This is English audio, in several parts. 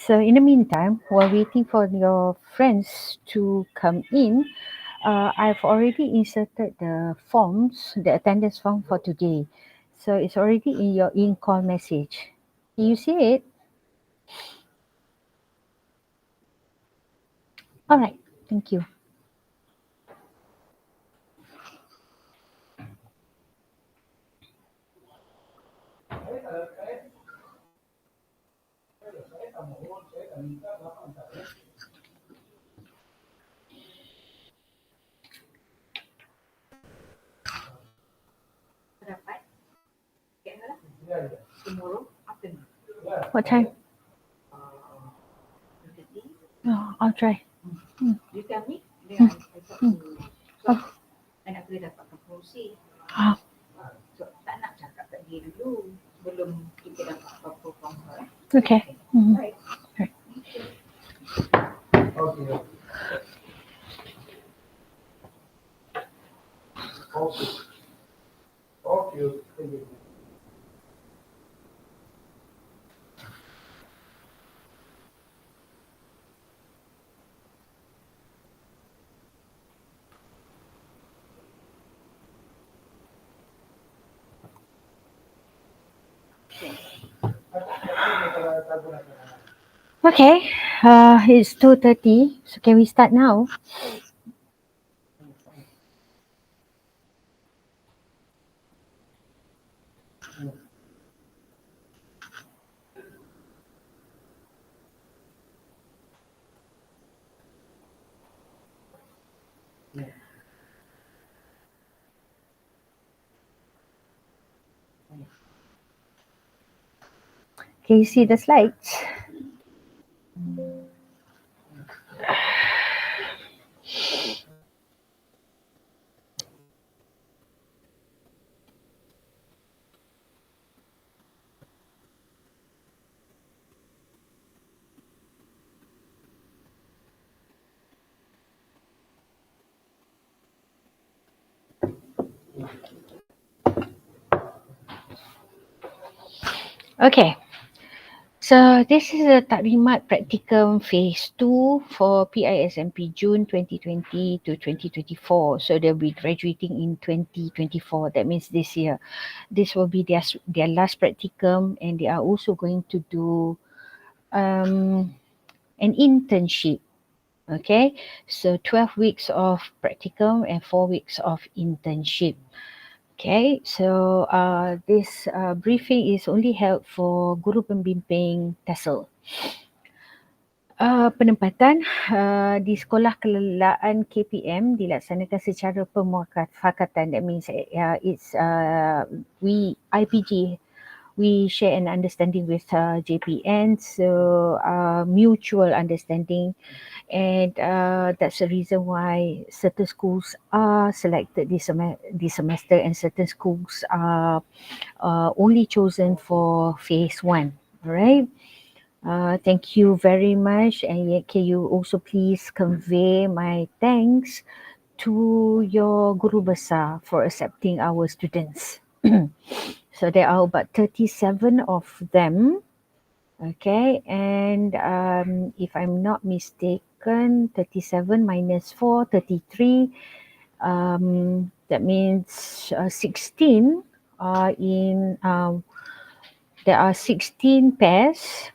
So in the meantime, while waiting for your friends to come in, I've already inserted the forms, the attendance form for today. So it's already in your in-call message. Do you see it? All right. Thank you. What time? Oh, I'll try. You tell me, Hmm. I talk Hmm. to Oh. anak boleh dapatkan promosi. Ah, So, tak nak cakap kat dia dulu sebelum kita dapat apa-apa from her. okay. Mhm. Right. Right. Okay. Okay. Thank you. Okay. It's 2:30. So can we start now? Can you see the slides? Okay. So this is a Taklimat Praktikum Phase 2 for Pismp Jun 2020 to 2024. So they'll be graduating in 2024. That means this year. This will be their last practicum, and they are also going to do an internship. Okay, so 12 weeks of practicum and 4 weeks of internship. Okay, so this briefing is only held for Guru Pembimbing TESOL. Penempatan di Sekolah Kelelaan KPM dilaksanakan secara permufakatan. That means it's we IPG we share an understanding with JPN, so mutual understanding, and that's the reason why certain schools are selected this semester and certain schools are only chosen for phase 1. All right. Thank you very much, and can you also please convey my thanks to your Guru Besar for accepting our students. So there are about 37 of them. Okay, and if I'm not mistaken, 37 minus 4, 33. That means 16 in there are 16 pairs.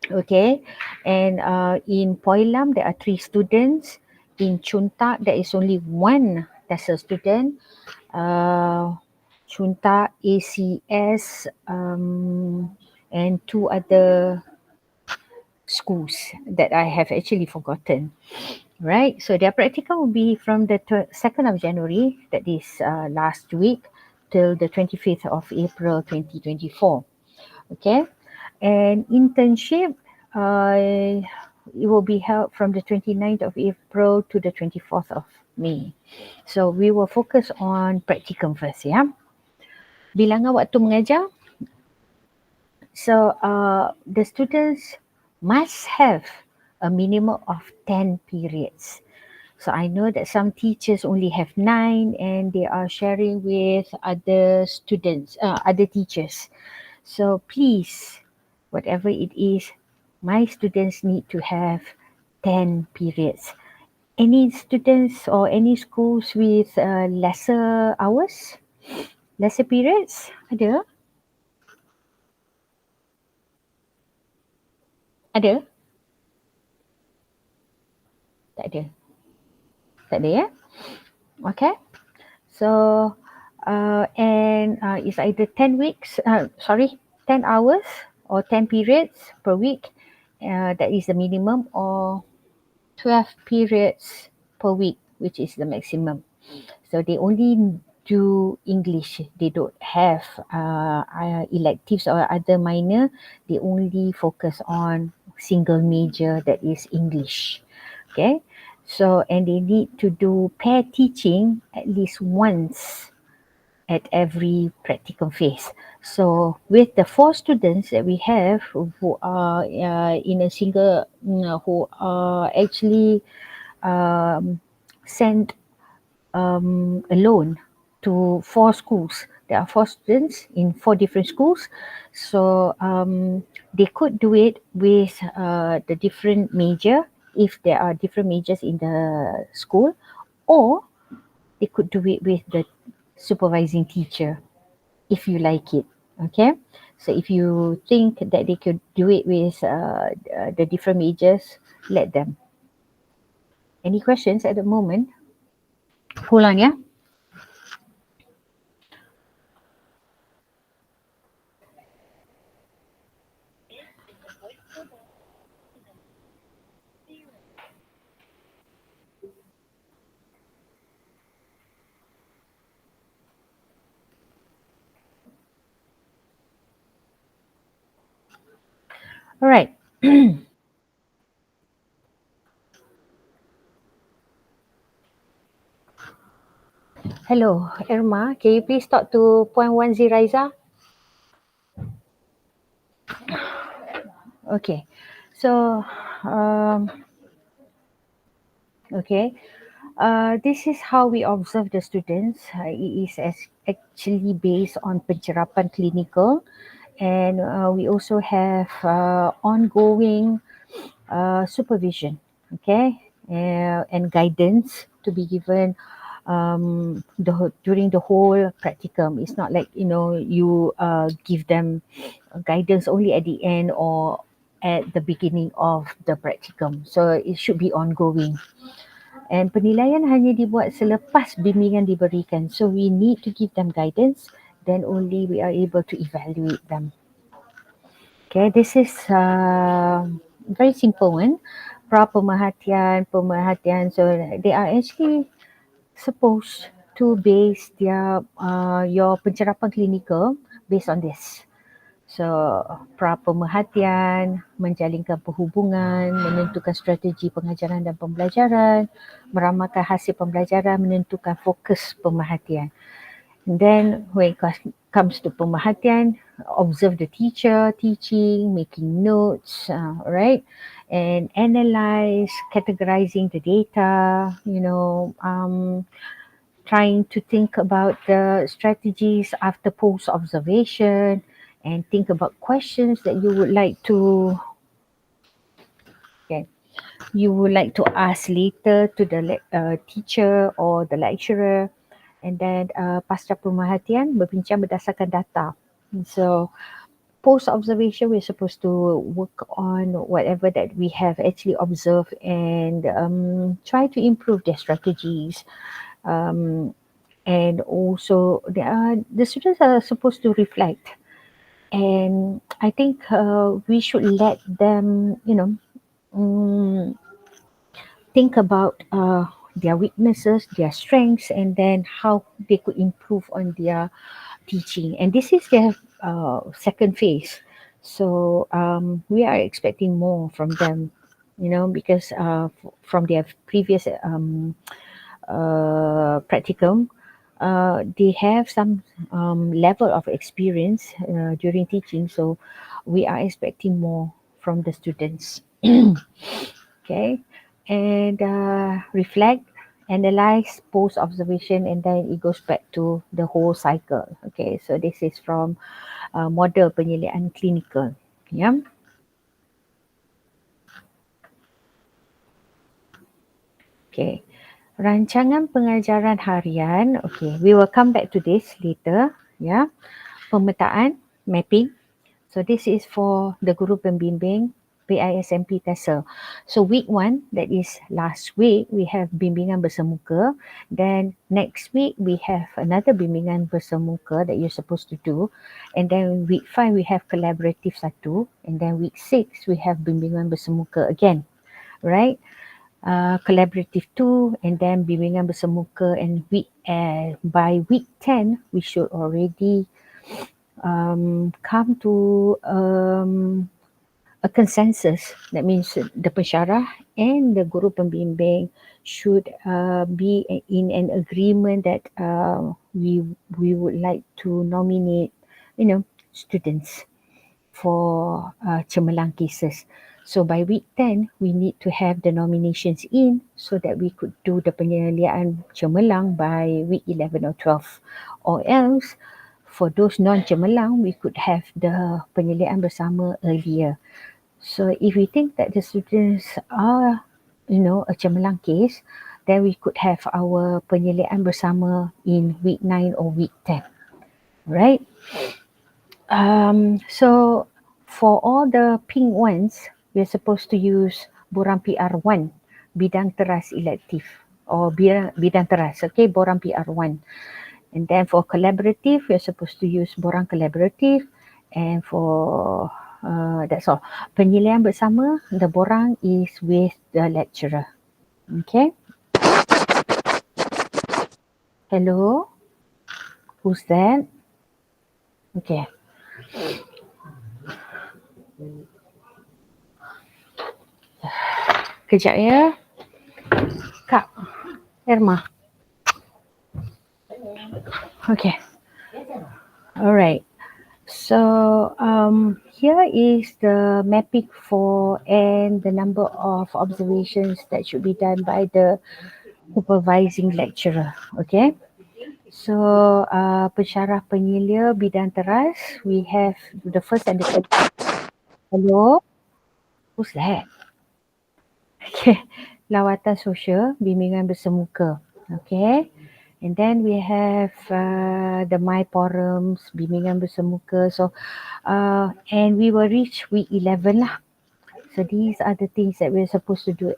Okay, and in Poilam there are 3 students. In Chunta there is only 1 TESOL student. Chunta, ACS, and 2 other schools that I have actually forgotten. Right, so their practical will be from the 2nd of January, that is last week, till the 25th of April 2024. Okay, and internship, it will be held from the 29th of April to the 24th of May. So we will focus on practicum first, ya. Bilangan waktu mengajar. So the students must have a minimum of 10 periods. So I know that some teachers only have 9 and they are sharing with other students, other teachers. So please, whatever it is, my students need to have 10 periods. Any students or any schools with lesser hours, lesser periods? Ada? Ada? Tak ada. Tak ada ya? Okay. So, it's either 10 weeks, 10 hours or 10 periods per week. That is the minimum, or 12 periods per week, which is the maximum. So they only do English. They don't have electives or other minor. They only focus on single major, that is English. Okay. So, and they need to do pair teaching at least once at every practicum phase. So with the 4 students that we have who are in a single, who are actually sent alone to 4 schools. There are 4 students in 4 different schools. So they could do it with the different major if there are different majors in the school, or they could do it with the supervising teacher if you like it. Okay. So if you think that they could do it with the different majors, let them. Any questions at the moment? Hold on, yeah. All right. Hello, Irma. Can you please talk to point 1 Raisa? Okay. So, um, okay. This is how we observe the students. It is actually based on pencerapan clinical, and we also have ongoing supervision, okay, and guidance to be given during the whole practicum. It's not like you give them guidance only at the end or at the beginning of the practicum. So it should be ongoing. And penilaian hanya dibuat selepas bimbingan diberikan. So we need to give them guidance, then only we are able to evaluate them. Okay, this is very simple one. Pemerhatian. So they are actually supposed to base your pencerapan klinikal based on this. So, pemerhatian, menjalinkan perhubungan, menentukan strategi pengajaran dan pembelajaran, meramalkan hasil pembelajaran, menentukan fokus pemerhatian. And then when it comes to pemerhatian, observe the teacher teaching, making notes, right? And analyze, categorizing the data, trying to think about the strategies after post observation, and think about questions that you would like to ask later to the teacher or the lecturer. And then pasca pemerhatian, berbincang berdasarkan data. And so post observation, we're supposed to work on whatever that we have actually observed and try to improve their strategies. And also the students are supposed to reflect, and I think we should let them think about their weaknesses, their strengths, and then how they could improve on their teaching. And this is their second phase. So we are expecting more from them, because from their previous practicum, they have some level of experience during teaching. So we are expecting more from the students. Okay, and reflect, analyze, post observation, and then it goes back to the whole cycle. Okay, so this is from model penyeliaan klinikal. Yeah. Okay. Rancangan pengajaran harian. Okay, we will come back to this later. Yeah. Pemetaan, mapping. So this is for the guru pembimbing Pismp TESL. So week 1, that is last week, we have bimbingan bersemuka. Then next week we have another bimbingan bersemuka that you're supposed to do. And then week 5 we have collaborative 1. And then week 6 we have bimbingan bersemuka again. Right? Collaborative 2 and then bimbingan bersemuka, and by week 10 we should already come to a consensus. That means the pensyarah and the guru pembimbing should be in an agreement that we would like to nominate, students for cemerlang cases. So by week 10, we need to have the nominations in so that we could do the penyeliaan cemerlang by week 11 or 12. Or else, for those non-cemerlang, we could have the penyeliaan bersama earlier. So if we think that the students are, a cemerlang case, then we could have our penyeliaan bersama in week 9 or week 10. Right? So for all the pink ones, we're supposed to use borang PR1, bidang teras elective, or bidang teras, okay, borang PR1. And then for collaborative, we're supposed to use borang collaborative. And for that's all. Penyeliaan bersama, the borang is with the lecturer. Okay. Hello? Who's that? Okay. Kejap ya. Kak, Irma. Okay. Alright. So here is the mapping for and the number of observations that should be done by the supervising lecturer. Okay. So pensyarah penyelia bidang teras, we have the first and the second. Hello? Who's that? Okay. Lawatan sosial, bimbingan bersemuka. Okay. And then we have the My Forums, bimbingan bersemuka. So, and we will reach week 11 lah. So these are the things that we're supposed to do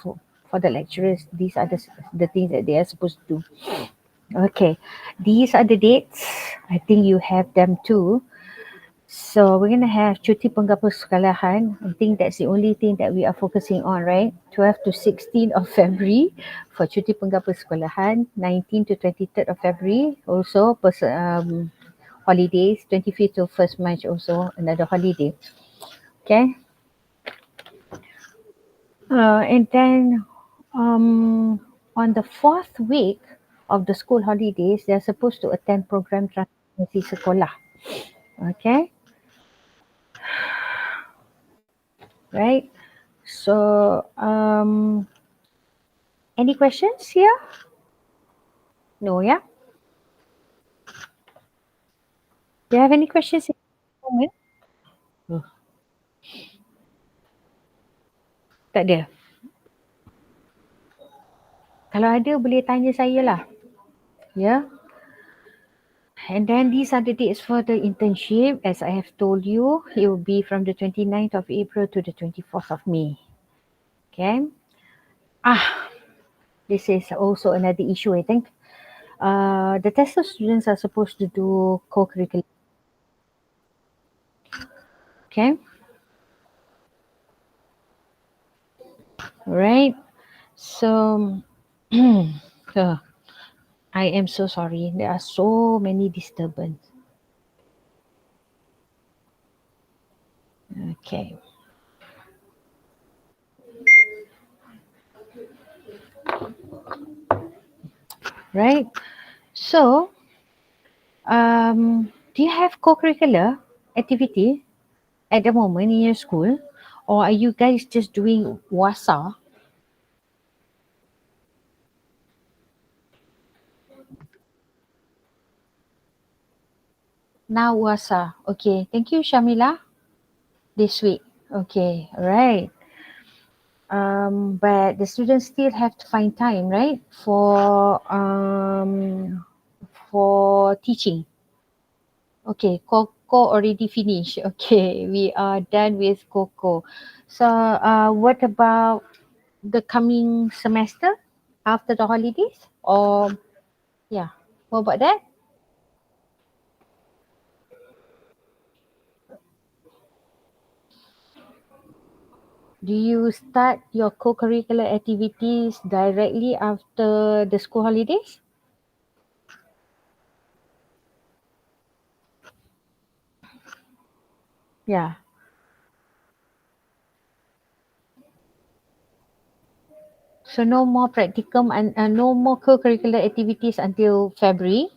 for the lecturers. These are the things that they are supposed to do. Okay, these are the dates. I think you have them too. So we're going to have cuti penggabung sekolahan. I think that's the only thing that we are focusing on, right? 12 to 16 of February for cuti penggabung sekolahan. 19 to 23rd of February also holidays. 25th to 1st March also another holiday. Okay. And then on the 4th week of the school holidays, they're supposed to attend program transformasi sekolah. Okay. Right. So, any questions here? No, yeah? Do you have any questions at the moment? Tak ada. Kalau ada, boleh tanya saya lah. Yeah. And then these are the dates for the internship. As I have told you, it will be from the 29th of April to the 24th of May. Okay. This is also another issue, I think. The TESOL students are supposed to do co-curricular. Okay. Right. So, I am so sorry. There are so many disturbance. Okay. Right. So, do you have co-curricular activity at the moment in your school, or are you guys just doing WASA? Now WASA. Okay. Thank you, Shamila. This week. Okay. All right. But the students still have to find time, right, for teaching. Okay, Coco already finished. Okay, we are done with Coco. So, what about the coming semester after the holidays? Or yeah, what about that? Do you start your co-curricular activities directly after the school holidays? Yeah. So no more practicum and no more co-curricular activities until February.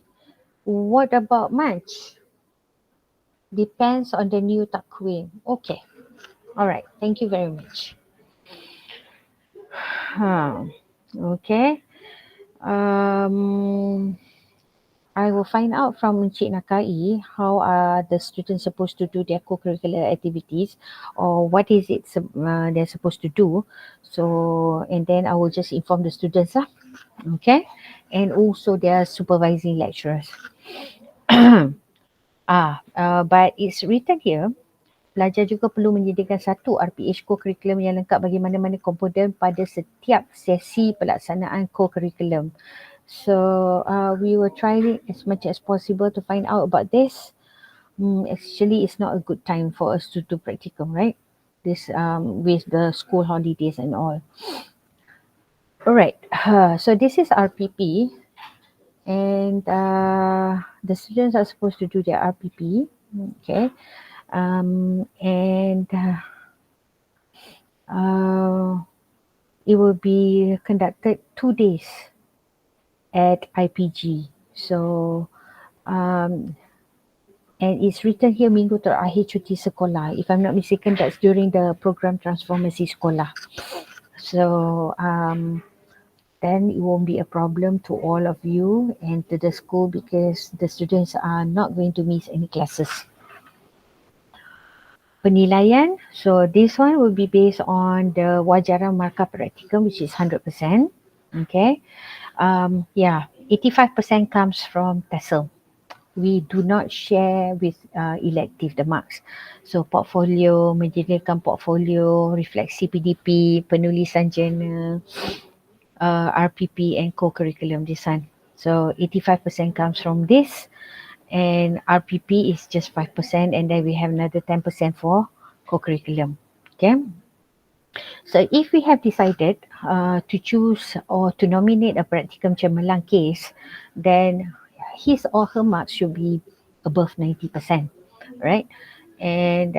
What about March? Depends on the new takwim. Okay. All right. Thank you very much. Huh. Okay. Um, I will find out from Encik Nakai how are the students supposed to do their co-curricular activities, or what is it they're supposed to do. So, and then I will just inform the students. Okay. And also their supervising lecturers. But it's written here, pelajar juga perlu menyediakan satu RPH co-curriculum yang lengkap bagi mana-mana komponen pada setiap sesi pelaksanaan co-curriculum. So we will try it as much as possible to find out about this. Actually, it's not a good time for us to do practicum, right? This with the school holidays and all. Alright, so this is RPP, and the students are supposed to do their RPP. Okay, and it will be conducted 2 days at IPG. So, and it's written here minggu terakhir cuti sekolah. If I'm not mistaken, that's during the program transformasi sekolah. So, then it won't be a problem to all of you and to the school because the students are not going to miss any classes. Penilaian, so this one will be based on the wajaran markah praktikum, which is 100%. Okay. 85% comes from TESOL. We do not share with elective the marks. So portfolio, menyediakan portfolio, refleksi PDP, penulisan jurnal, RPP and co-curriculum this one. So 85% comes from this, and RPP is just 5%, and then we have another 10% for co-curriculum. Okay. So if we have decided to choose or to nominate a practicum cemerlang case, then his or her marks should be above 90%, right? And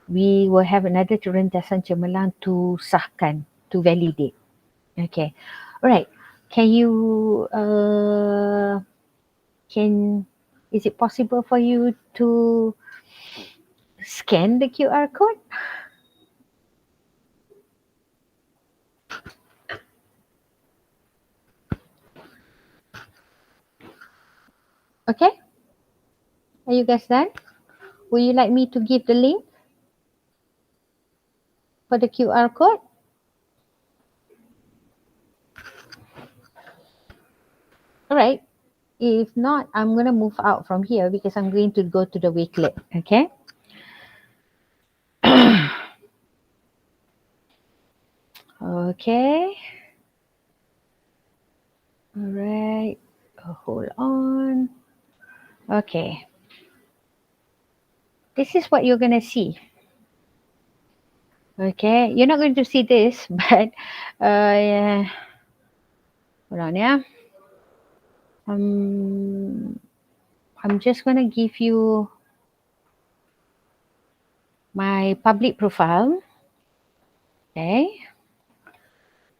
we will have another turuntasan cemerlang to sahkan, to validate. Okay. All right. Can you, is it possible for you to scan the QR code? Okay. Are you guys done? Would you like me to give the link for the QR code? All right. If not, I'm going to move out from here because I'm going to go to the Wakelet. Okay. Okay. All right. Hold on. Okay. This is what you're going to see. Okay. You're not going to see this, but yeah. Hold on, yeah. I'm just going to give you my public profile. Okay.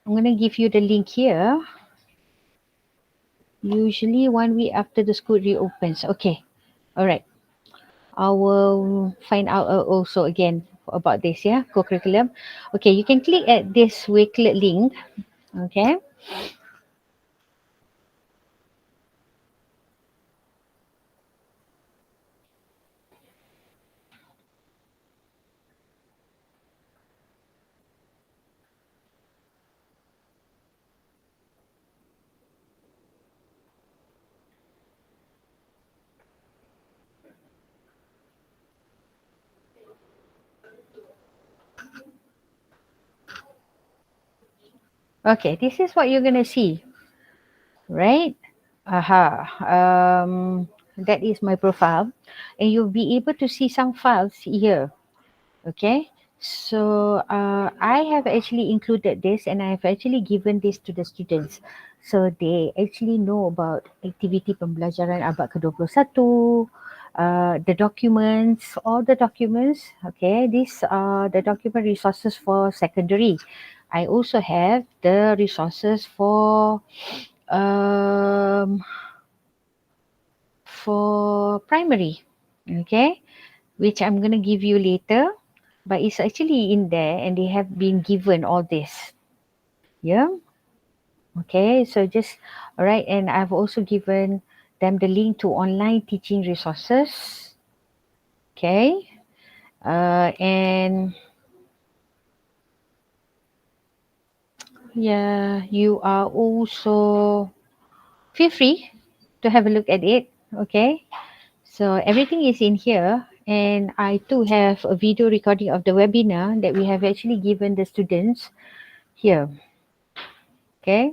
I'm going to give you the link here. Usually 1 week after the school reopens. Okay. All right. I will find out also again about this, yeah, co-curriculum. Okay, you can click at this Wakelet link. Okay. Okay, this is what you're gonna see, right? That is my profile, and you'll be able to see some files here. Okay, so I have actually included this, and I have actually given this to the students, so they actually know about aktiviti pembelajaran abad ke-21, the documents, all the documents. Okay, these are the document resources for secondary. I also have the resources um, for primary. Okay, which I'm going to give you later, but it's actually in there and they have been given all this. Yeah. Okay. So just, all right. And I've also given them the link to online teaching resources. Okay. And yeah, you are also, feel free to have a look at it. Okay. So everything is in here. And I too have a video recording of the webinar that we have actually given the students here. Okay,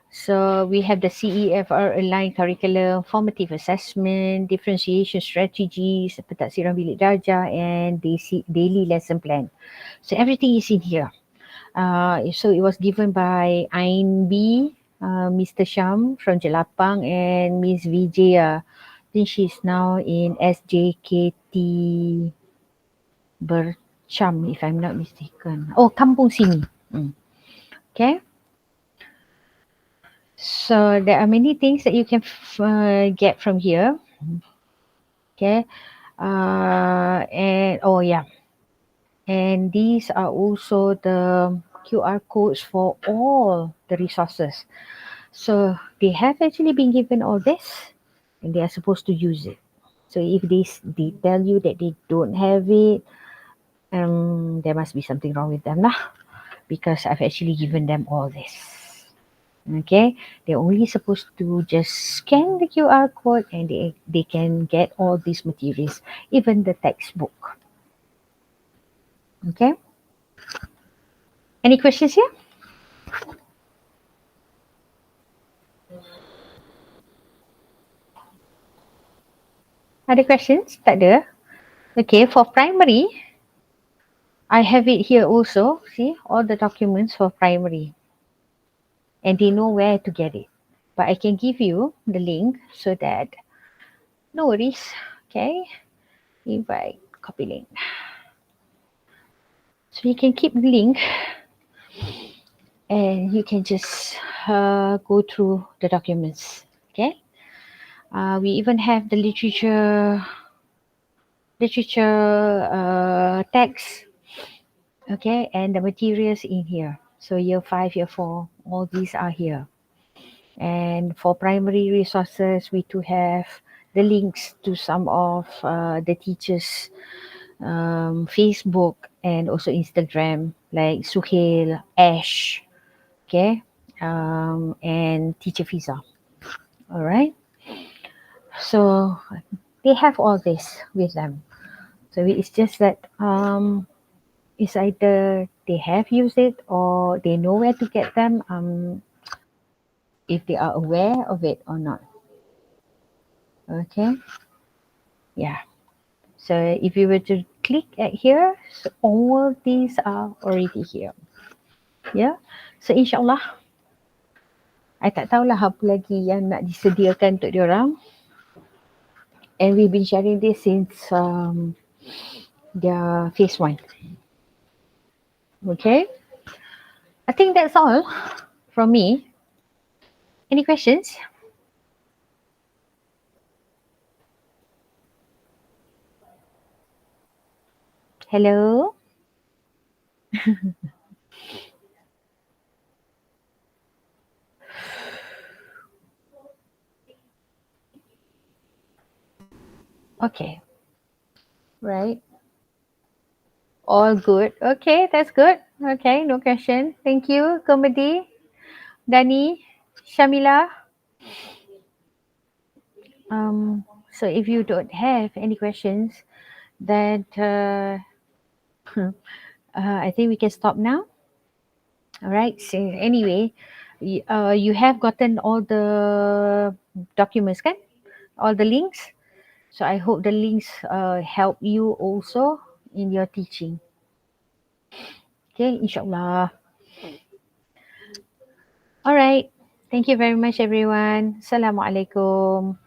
so we have the CEFR aligned curriculum, formative assessment, differentiation strategies, pentaksiran bilik darjah, and daily lesson plan. So everything is in here. So it was given by INB, Mr. Sham from Jelapang, and Miss Vijaya. I think she's now in SJKT Bercham, if I'm not mistaken. Oh, Kampung Sini. Okay. So there are many things that you can get from here. Okay. And oh yeah. And these are also the QR codes for all the resources. So they have actually been given all this and they are supposed to use it. So if they tell you that they don't have it, there must be something wrong with them lah, because I've actually given them all this. Okay, they're only supposed to just scan the QR code and they can get all these materials, even the textbook. Okay, any questions here? Ada questions? Tak ada? Okay, for primary, I have it here also. See, all the documents for primary. And they know where to get it. But I can give you the link so that no worries. Okay, invite, copy link. So you can keep the link and you can just go through the documents. Okay, we even have the literature text. Okay, and the materials in here. So year 5, year 4, all these are here. And for primary resources, we do have the links to some of the teachers' Facebook and also Instagram, like Suhail, Ash, okay, and Teacher Fiza. All right. So they have all this with them. So it's just that it's either they have used it or they know where to get them, if they are aware of it or not. Okay. Yeah. So if you were to click at here, so all these are already here. Yeah. So insyaAllah, I tak tahulah apa lagi yang nak disediakan untuk diorang. And we've been sharing this since their phase 1. Okay. I think that's all from me. Any questions? Hello? Okay. Right. All good. Okay, that's good. Okay, no question. Thank you, Komedi, Dani, Shamila. So if you don't have any questions, then I think we can stop now. Alright, so anyway, you have gotten all the documents, kan? All the links. So I hope the links help you also in your teaching. Okay, insyaAllah. Alright, thank you very much everyone. Assalamualaikum.